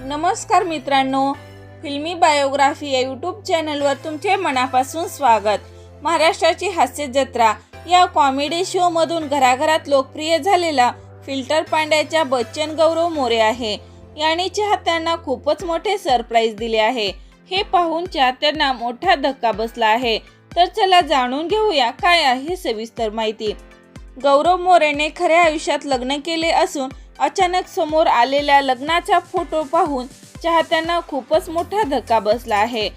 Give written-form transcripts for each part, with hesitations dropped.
नमस्कार मित्रांनो, फिल्मी बायोग्राफी या यूट्यूब चॅनलवर तुमचे मनापासून स्वागत। महाराष्ट्राची हास्य जत्रा या कॉमेडी शो मधून घराघरात लोकप्रिय झालेला फिल्टर पांड्याच्या बच्चन गौरव मोरे आहे। याने चाहत्यांना खूपच मोठे सरप्राईज दिले आहे। हे पाहून चाहत्यांना मोठा धक्का बसला आहे। तर चला जाणून घेऊया काय आहे सविस्तर माहिती। गौरव मोरेने खऱ्या आयुष्यात लग्न केले असून अचानक समोर आलेल्या लग्नाचा फोटो पाहून चाहत्यांना खूपच मोठा धक्का बसला आहे।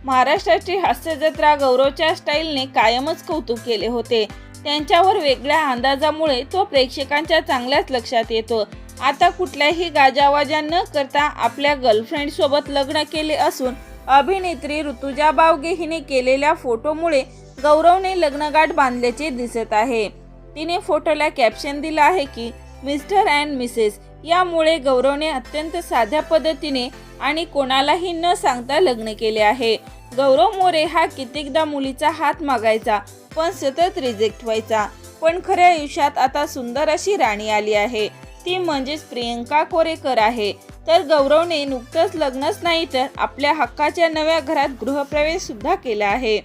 महाराष्ट्राची हास्य जत्रा गौरवच्या स्टाईलने कायमच कौतुक केले होते। त्यांच्यावर वेगळ्या अंदाजामुळे तो प्रेक्षकांच्या चांगल्याच लक्षात येतो। आता कुठल्याही गाजावाजा न करता आपल्या गर्लफ्रेंड सोबत लग्न केले असून अभिनेत्री ऋतुजा बावगे हिने केलेल्या फोटोमुळे गौरवने लग्नगाठ बांधल्याचे दिसत आहे। तिने फोटोला कॅप्शन दिला आहे की मिस्टर अँड मिसेस। यामुळे गौरवने अत्यंत साध्या पद्धतीने आणि कोणालाही न सांगता लग्न केले आहे। गौरव मोरे हा कित्येकदा मुलीचा हात मागायचा पण सतत रिजेक्ट व्हायचा, पण खऱ्या आयुष्यात आता सुंदर अशी राणी आली आहे, ती म्हणजेच प्रियंका कोरेकर आहे। तर गौरवने नुकतंच लग्नच नाही तर आपल्या हक्काच्या नव्या घरात गृहप्रवेश सुद्धा केला आहे।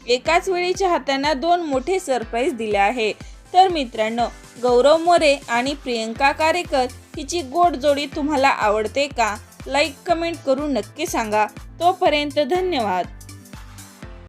एकाच वेळी चाहत्यांना दोन मोठे सरप्राईज दिले आहे। तर मित्रांनो, गौरव मोरे आणि प्रियंका कोरेकर हिची गोड जोडी तुम्हाला आवडते का? लाईक कमेंट करून नक्की सांगा। तोपर्यंत धन्यवाद।